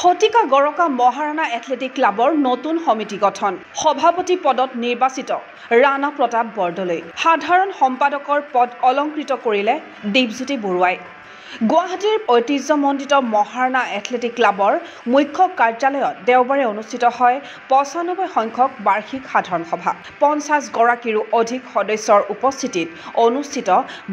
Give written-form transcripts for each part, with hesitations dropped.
শতিকা গৰকা মহাৰাণা এথলেটিক ক্লাবৰ নতুন সমিতি গঠন সভাপতি পদত নিৰ্বাচিত ৰাণা প্ৰতাপ বৰদলৈ সাধাৰণ সম্পাদকৰ পদ অলংকৃত কৰিলে দীপজ্যোতি বৰুৱাই গুৱাহাটীৰ ঐতিহ্যমণ্ডিত মহাৰাণা এথলেটিক ক্লাবৰ মুখ্য কাৰ্যালয়ত দেওবাৰে অনুষ্ঠিত হয় ৯৫ সংখ্যক বাৰ্ষিক সাধাৰণ সভা ৫০ গৰাকীৰো অধিক সদস্যৰ উপস্থিতিত অনুষ্ঠিত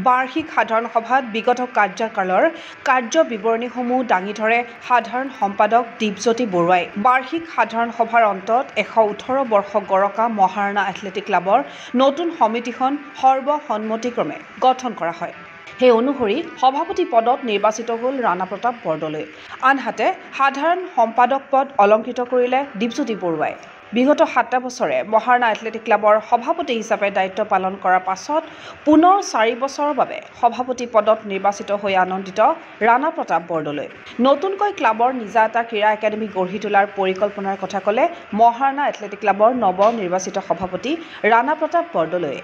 বাৰ্ষিক সাধাৰণ সভাত বিগত কাৰ্যকালৰ কাৰ্য বিৱৰণীসমূহ দাঙি ধৰে সাধাৰণ সম্পাদক দীপজ্যোতি বৰুৱাই বাৰ্ষিক সাধাৰণ সভাৰ অন্তত ১১৮ বৰ্ষ গৰকা মহাৰাণা এথলেটিক ক্লাবৰ নতুন সমিতিখন সৰ্বসন্মতিক্ৰমে গঠন কৰা হয় সেই অনুসৰি সভাপতি পদত নিৰ্বাচিত হ'ল ৰাণা প্ৰতাপ বৰদলৈ আনহাতে সাধাৰণ সম্পাদক পদ অলংকৃত কৰিলে দীপজ্যোতি বৰুৱাই বিগত ৭টা বছৰে মহাৰাণা এথলেটিক ক্লাবৰ সভাপতি হিচাপে দায়িত্ব পালন কৰাৰ পাছত পুনৰ ৪ বছৰৰ বাবে সভাপতি পদত নিৰ্বাচিত হৈ আনন্দিত ৰাণা প্ৰতাপ বৰদলৈ নতুনকৈ ক্লাবৰ নিজা এটা ক্ৰীড়া একাডেমি গঢ়ি তোলাৰ পৰিকল্পনাৰ কথা ক'লে মহাৰাণা এথলেটিক ক্লাবৰ নৱ নিৰ্বাচিত সভাপতি ৰাণা প্ৰতাপ বৰদলৈয়ে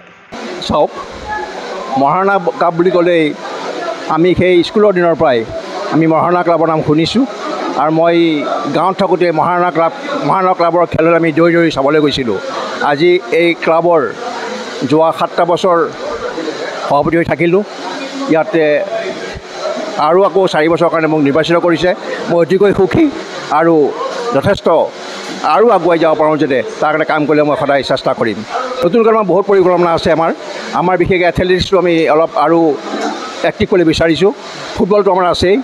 চাওক মহাৰাণা ক্লাব বুলি ক'লেই আমি সেই স্কুলৰ দিনৰ পৰাই আমি মহাৰাণা ক্লাবৰ নাম শুনিছোঁ আৰু মই গাঁৱত থাকোঁতে মহাৰাণা ক্লাবৰ খেলত আমি দৌৰি দৌৰি চাবলৈ গৈছিলোঁ আজি এই ক্লাবৰ যোৱা ৭টা বছৰ সভাপতি হৈ থাকিলোঁ ইয়াতে আৰু আকৌ ৪ বছৰৰ কাৰণে মোক নিৰ্বাচিত কৰিছে মই অতিকৈ সুখী আৰু যথেষ্ট আৰু আগুৱাই যাব পাৰোঁ যাতে তাৰ কাৰণে কাম কৰিলে মই সদায় চেষ্টা কৰিম নতুনকৈ আমাৰ বহুত পৰিকল্পনা আছে আমাৰ বিশেষকৈ এথলেটিক্সটো আমি অলপ আৰু এক্টিভ কৰিবলৈ বিচাৰিছোঁ ফুটবলটো আমাৰ আছেই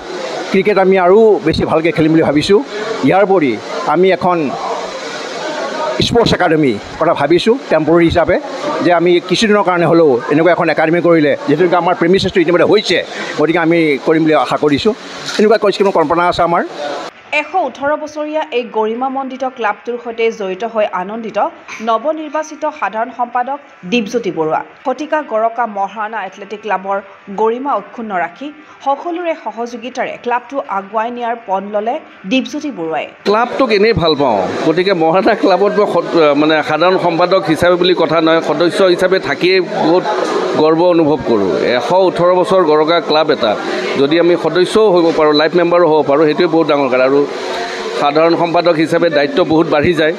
ক্ৰিকেট আমি আৰু বেছি ভালকৈ খেলিম বুলি ভাবিছোঁ ইয়াৰ উপৰি আমি এখন স্পৰ্টছ একাডেমি কথা ভাবিছোঁ টেম্পৰৰী হিচাপে যে আমি কিছুদিনৰ কাৰণে হ'লেও এনেকুৱা এখন একাডেমি কৰিলে যিহেতুকে আমাৰ প্ৰেমিচেছটো ইতিমধ্যে হৈছে গতিকে আমি কৰিম বুলি আশা কৰিছোঁ এনেকুৱা কিছুমান কল্পনা আছে আমাৰ ১১৮ বছৰীয়া এই গৰিমামণ্ডিত ক্লাবটোৰ সৈতে জড়িত হৈ আনন্দিত নৱনিৰ্বাচিত সাধাৰণ সম্পাদক দীপজ্যোতি বৰুৱা শতিকা গৰকা মহাৰাণা এথলেটিক ক্লাবৰ গৰিমা অক্ষুণ্ণ ৰাখি সকলোৰে সহযোগিতাৰে ক্লাবটো আগুৱাই নিয়াৰ পণ ল'লে দীপজ্যোতি বৰুৱাই ক্লাবটোক এনেই ভাল পাওঁ গতিকে মহাৰাণা ক্লাবত মানে সাধাৰণ সম্পাদক হিচাপে বুলি কথা নহয় সদস্য হিচাপে থাকিয়েই বহুত গৰ্ব অনুভৱ কৰোঁ ১১৮ বছৰ গৰকা ক্লাব এটা যদি আমি সদস্যও হ'ব পাৰোঁ লাইফ মেম্বাৰো হ'ব পাৰোঁ সেইটোৱে বহুত ডাঙৰ কথা আৰু সাধাৰণ সম্পাদক হিচাপে দায়িত্ব বহুত বাঢ়ি যায়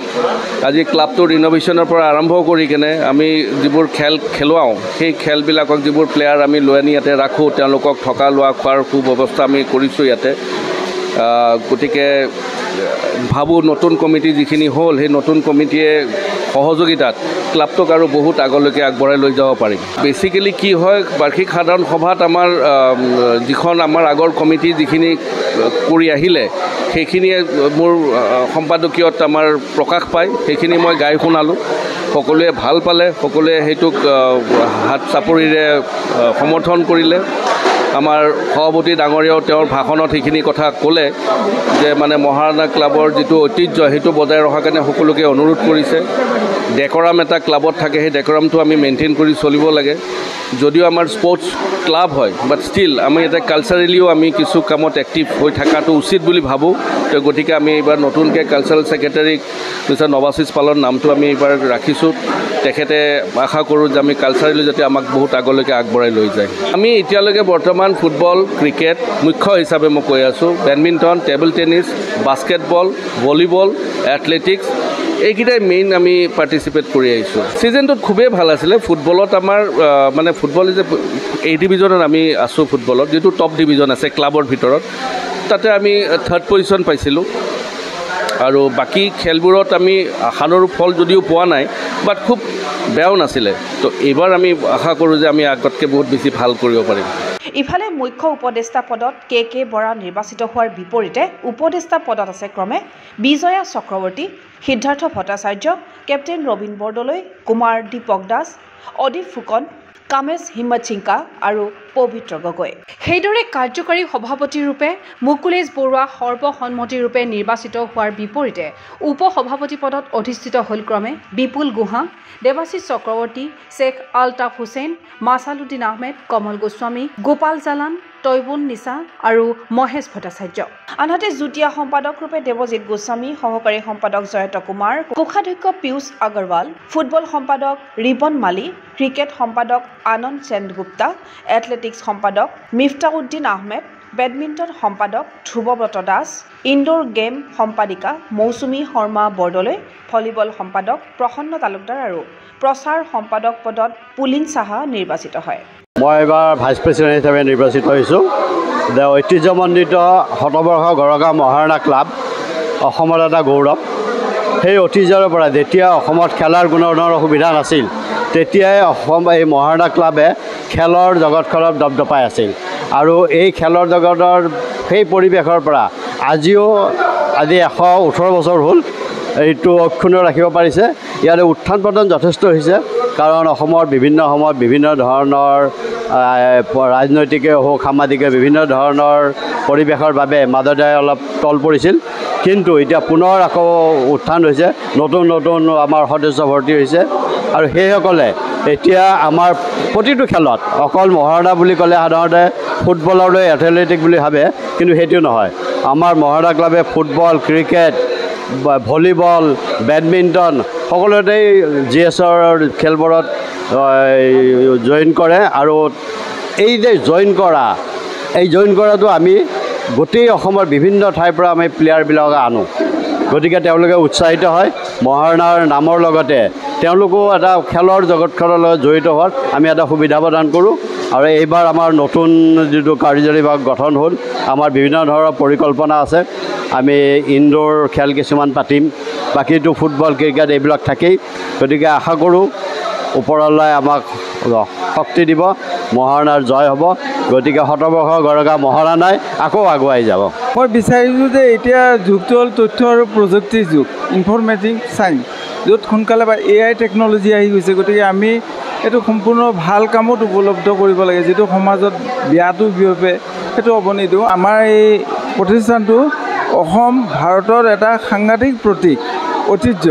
আজি ক্লাবটোৰ ইন'ভেশ্যনৰ পৰা আৰম্ভ কৰি কেনে আমি যিবোৰ খেল খেলুৱাওঁ সেই খেলবিলাকক যিবোৰ প্লেয়াৰ আমি লৈ আনি ইয়াতে ৰাখোঁ তেওঁলোকক থকা লোৱা খোৱাৰ সুব্যৱস্থা আমি কৰিছোঁ ইয়াতে গতিকে ভাবোঁ নতুন কমিটি যিখিনি হ'ল সেই নতুন কমিটিয়ে সহযোগিতাত ক্লাবটোক আৰু বহুত আগলৈকে আগবঢ়াই লৈ যাব পাৰিম বেচিকেলি কি হয় বাৰ্ষিক সাধাৰণ সভাত আমাৰ যিখন আমাৰ আগৰ কমিটি যিখিনি কৰি আহিলে সেইখিনিয়ে মোৰ সম্পাদকীয়ত আমাৰ প্ৰকাশ পায় সেইখিনি মই গাই শুনালোঁ সকলোৱে ভাল পালে সকলোৱে সেইটোক হাত চাপৰিৰে সমৰ্থন কৰিলে আমাৰ সভাপতি ডাঙৰীয়াও তেওঁৰ ভাষণত সেইখিনি কথা ক'লে যে মানে মহাৰাণা ক্লাবৰ যিটো ঐতিহ্য সেইটো বজাই ৰখাৰ কাৰণে সকলোকে অনুৰোধ কৰিছে ডেকৰাম এটা ক্লাবত থাকে সেই ডেকৰামটো আমি মেইনটেইন কৰি চলিব লাগে যদিও আমাৰ স্পৰ্টছ ক্লাব হয় বাট ষ্টিল আমি এটা কালচাৰেলিও আমি কিছু কামত এক্টিভ হৈ থকাটো উচিত বুলি ভাবোঁ তো গতিকে আমি এইবাৰ নতুনকৈ কালচাৰেল ছেক্ৰেটাৰীক মিষ্টাৰ নৱাশিষ পালৰ নামটো আমি এইবাৰ ৰাখিছোঁ তেখেতে আশা কৰোঁ যে আমি কালচাৰেলি যাতে আমাক বহুত আগলৈকে আগবঢ়াই লৈ যায় আমি এতিয়ালৈকে বৰ্তমান ফুটবল ক্ৰিকেট মুখ্য হিচাপে মই কৈ আছোঁ badminton table tennis basketball volleyball athletics এইকেইটাই মেইন আমি পাৰ্টিচিপেট কৰি আহিছোঁ ছিজনটোত খুবেই ভাল আছিলে ফুটবলত আমাৰ মানে ফুটবল যে এই ডিভিজনত আমি আছোঁ ফুটবলত যিটো টপ ডিভিজন আছে ক্লাবৰ ভিতৰত তাতে আমি 3rd পজিশ্যন পাইছিলোঁ আৰু বাকী খেলবোৰত আমি আশানুৰূপ ফল যদিও পোৱা নাই বাট খুব বেয়াও নাছিলে তো এইবাৰ আমি আশা কৰোঁ যে আমি আগতকৈ বহুত বেছি ভাল কৰিব পাৰিম ইফালে মুখ্য উপদেষ্টা পদত কে বৰা নিৰ্বাচিত হোৱাৰ বিপৰীতে উপদেষ্টা পদত আছে ক্ৰমে বিজয়া চক্ৰৱৰ্তী সিদ্ধাৰ্থ ভট্টাচাৰ্য কেপ্টেইন ৰবীন বৰদলৈ কুমাৰ দীপক দাস অদীপ ফুকন কামেশ হিম্মত সিংকা আৰু পবিত্ৰ গগৈ সেইদৰে কাৰ্যকাৰী সভাপতিৰূপে মুকুলেশ বৰুৱা সৰ্বসন্মতিৰূপে নিৰ্বাচিত হোৱাৰ বিপৰীতে উপ সভাপতি পদত অধিষ্ঠিত হ'ল ক্ৰমে বিপুল গুহা দেৱাশিষ চক্ৰৱৰ্তী শ্বেখ আলতাফ হুছেইন মাছালুদ্দিন আহমেদ কমল গোস্বামী গোপাল জালান তৈবুন নিছা আৰু মহেশ ভট্টাচাৰ্য আনহাতে যুটীয়া সম্পাদকৰূপে দেৱজিৎ গোস্বামী সহকাৰী সম্পাদক জয়ন্ত কুমাৰ কোষাধ্যক্ষ পীয়ুষ আগৰৱাল ফুটবল সম্পাদক ৰিবন মালি ক্ৰিকেট সম্পাদক আনন্দ সেনগুপ্তা এথলেটিক্স সম্পাদক মিফতাউদ্দিন আহমেদ বেডমিণ্টন সম্পাদক ধ্ৰুৱব্ৰত দাস, ইনডোৰ গেম সম্পাদিকা মৌচুমী শৰ্মা বৰদলৈ, ভলীবল সম্পাদক প্ৰসন্ন তালুকদাৰ আৰু প্ৰচাৰ সম্পাদক পদত পুলিন সাহা নিৰ্বাচিত হয়। মই এবাৰ ভাইচ প্ৰেচিডেণ্ট হিচাপে নিৰ্বাচিত হৈছোঁ। ঐতিহ্যমণ্ডিত শতবৰ্ষ গড়গাঁও মহাৰণা ক্লাব অসমৰ এটা গৌৰৱ। সেই অতীজৰ পৰা যেতিয়া অসমত খেলাৰ কোনো ধৰণৰ সুবিধা নাছিল, তেতিয়াই এই মহাৰণা ক্লাবে খেলৰ জগতখনত দপদপাই আছিল। আৰু এই খেলৰ জগতৰ সেই পৰিৱেশৰ পৰা আজি 118 বছৰ হ'ল এইটো অক্ষুণ্ণ ৰাখিব পাৰিছে। ইয়াৰে উত্থান পতন যথেষ্ট হৈছে, কাৰণ অসমৰ বিভিন্ন সময়ত বিভিন্ন ধৰণৰ ৰাজনৈতিকে হওক সামাজিকে বিভিন্ন ধৰণৰ পৰিৱেশৰ বাবে মাজতে অলপ তল পৰিছিল, কিন্তু এতিয়া পুনৰ আকৌ উত্থান হৈছে, নতুন নতুন আমাৰ সদস্য ভৰ্তি হৈছে। আৰু সেইসকলে এতিয়া আমাৰ প্ৰতিটো খেলত, অকল মহাৰণা বুলি ক'লে সাধাৰণতে ফুটবললৈ এথলেটিক বুলি ভাবে, কিন্তু সেইটো নহয়। আমাৰ মহাৰণা ক্লাবে ফুটবল, ক্ৰিকেট, ভলীবল, বেডমিণ্টন সকলোতেই GSৰ খেলবোৰত জইন কৰে। আৰু এই যে জইন কৰাটো আমি গোটেই অসমৰ বিভিন্ন ঠাইৰ পৰা আমি প্লেয়াৰবিলাকক আনো, গতিকে তেওঁলোকে উৎসাহিত হয়। মহাৰণাৰ নামৰ লগতে তেওঁলোকো এটা খেলৰ জগতখনৰ লগত জড়িত হোৱাত আমি এটা সুবিধা প্ৰদান কৰোঁ। আৰু এইবাৰ আমাৰ নতুন যিটো কাৰ্যকৰী বিভাগ গঠন হ'ল, আমাৰ বিভিন্ন ধৰণৰ পৰিকল্পনা আছে। আমি ইনডোৰ খেল কিছুমান পাতিম, বাকীটো ফুটবল, ক্ৰিকেট এইবিলাক থাকেই। গতিকে আশা কৰোঁ ওপৰলৈ আমাক শক্তি দিব, মহাৰণাৰ জয় হ'ব। গতিকে শতবৰ্ষ গড়গাঁও মহাৰণাই আকৌ আগুৱাই যাব। মই বিচাৰিছোঁ যে এতিয়া যুগটো হ'ল তথ্য আৰু প্ৰযুক্তিৰ যুগ, ইনফৰ্মেটিক চায়েন্স, য'ত সোনকালে বা AI টেকন'লজি আহি গৈছে। গতিকে আমি এইটো সম্পূৰ্ণ ভাল কামত উপলব্ধ কৰিব লাগে, যিটো সমাজত বেয়াটো বিয়পে সেইটো হ'ব নিদিওঁ। আমাৰ এই প্ৰতিষ্ঠানটো অসম ভাৰতৰ এটা সাংঘাতিক প্ৰতীক, ঐতিহ্য,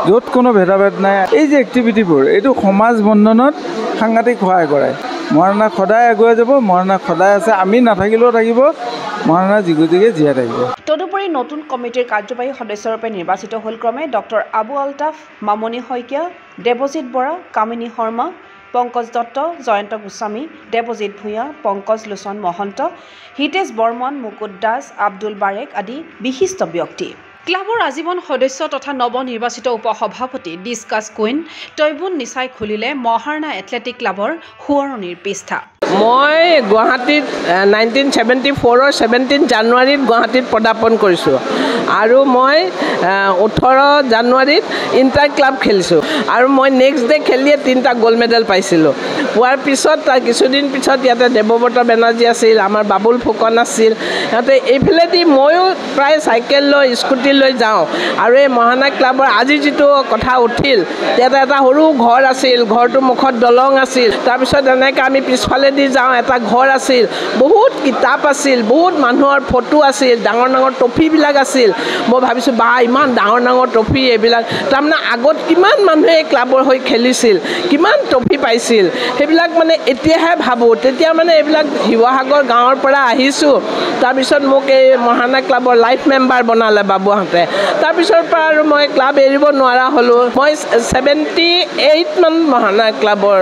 য'ত কোনো ভেদাভেদ নাই। এই যে এক্টিভিটিবোৰ, এইটো সমাজ বন্ধনত সাংঘাতিক সহায় কৰে। মহাৰণা সদায় আগুৱাই যাব, মহাৰণা সদায় আছে, আমি নাথাকিলেও থাকিব, মহাৰণা জিগতিকে জীয়াই থাকিব। তদুপৰি নতুন কমিটিৰ কাৰ্যবাহী সদস্যৰূপে নিৰ্বাচিত হ'ল ক্ৰমে ডক্টৰ আবু আলতাফ, মামনি শইকীয়া, দেৱজিৎ বৰা, কামিনী শৰ্মা, পংকজ দত্ত, জয়ন্ত গোস্বামী, দেৱজিৎ ভূঞা, পংকজ লোচন মহন্ত, হিতেশ বৰ্মন, মুকুট দাস, আব্দুল বাৰেক আদি বিশিষ্ট ব্যক্তি। ক্লাবৰ আজীৱন সদস্য তথা নৱনিৰ্বাচিত উপসভাপতি ডিছকাছ কুইন তৈবুন নিচাই খুলিলে মহাৰণা এথলেটিক ক্লাবৰ সোঁৱৰণিৰ পৃষ্ঠা। মই গুৱাহাটীত 1974 17 জানুৱাৰীত গুৱাহাটীত পদাৰ্পণ কৰিছোঁ, আৰু মই 18 জানুৱাৰীত ইণ্টাৰ ক্লাব খেলিছোঁ, আৰু মই নেক্সট ডে খেলিয়ে 3টা গ'ল্ড মেডেল পাইছিলোঁ। পোৱাৰ পিছত তাৰ কিছুদিন পিছত ইয়াতে দেৱব্ৰত বেনাৰ্জী আছিল, আমাৰ বাবুল ফুকন আছিল, সিহঁতে এইফালেদি ময়ো প্ৰায় চাইকেল লৈ স্কুটি লৈ যাওঁ। আৰু এই মহাৰণা ক্লাবৰ আজি যিটো কথা উঠিল, ইয়াতে এটা সৰু ঘৰ আছিল, ঘৰটোৰ মুখত দলং আছিল, তাৰপিছত এনেকৈ আমি পিছফালেদি যাওঁ, এটা ঘৰ আছিল, বহুত কিতাপ আছিল, বহুত মানুহৰ ফটো আছিল, ডাঙৰ ডাঙৰ ট্ৰফিবিলাক আছিল। মই ভাবিছোঁ বা ইমান ডাঙৰ ডাঙৰ ট্ৰফি এইবিলাক, তাৰমানে আগত কিমান মানুহে এই ক্লাবৰ হৈ খেলিছিল, কিমান ট্ৰফি পাইছিল, সেইবিলাক মানে এতিয়াহে ভাবোঁ। তেতিয়া মানে এইবিলাক শিৱসাগৰ গাঁৱৰ পৰা আহিছোঁ, তাৰপিছত মোক এই মহাৰণা ক্লাবৰ লাইফ মেম্বাৰ বনালে বাবুহঁতে। তাৰপিছৰ পৰা আৰু মই ক্লাব এৰিব নোৱাৰা হ'লোঁ। মই 78 মান মহাৰণা ক্লাবৰ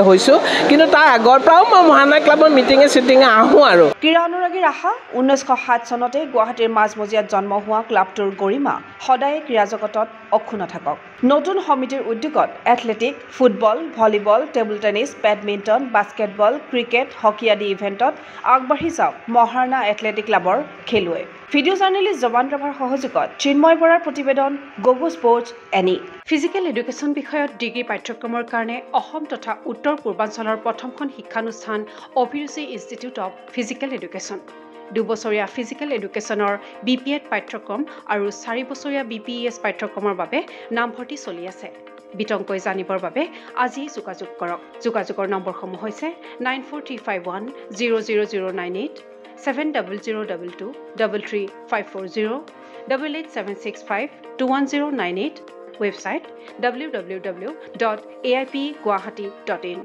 হৈছোঁ, কিন্তু তাৰ আগৰ পৰাও মই মহাৰণা ক্লাবৰ মিটিঙে চিটিঙে আহোঁ। আৰু ক্ৰীড়া অনুৰাগীৰ আশা 1907 চনতে গুৱাহাটীৰ মাজমজিয়াত জন্ম হোৱা ক্লাবটোৰ গৰিমা সদায় ক্ৰীড়া জগতত অক্ষুণ্ণ থাকক। নতুন সমিতিৰ উদ্যোগত athletic, football, volleyball, table tennis, badminton, basketball, cricket, hockey আদি ইভেণ্টত আগবাঢ়ি যাওক মহাৰণা এথলেটিক ক্লাবৰ খেলুৱৈ। ভিডিঅ' জাৰ্নেলিষ্ট জৱান ৰাভাৰ সহযোগত চিন্ময় বৰাৰ প্ৰতিবেদন, গগু স্পৰ্টছ এনি। ফিজিকেল এডুকেশ্যন বিষয়ত ডিগ্ৰী পাঠ্যক্ৰমৰ কাৰণে অসম তথা উত্তৰ পূৰ্বাঞ্চলৰ প্ৰথমখন শিক্ষানুষ্ঠান অভিৰুচি ইনষ্টিটিউট অৱ ফিজিকেল এডুকেশ্যন। 2 বছৰীয়া ফিজিকেল এডুকেশ্যনৰ BPEd পাঠ্যক্ৰম আৰু 4 বছৰীয়া BPES পাঠ্যক্ৰমৰ বাবে নামভৰ্তি চলি আছে। বিতংকৈ জানিবৰ বাবে আজি যোগাযোগ কৰক। যোগাযোগৰ নম্বৰসমূহ হৈছে 9435100098, 700222 33540, 88765210998, ৱেবছাইট www.aipguwahati.in।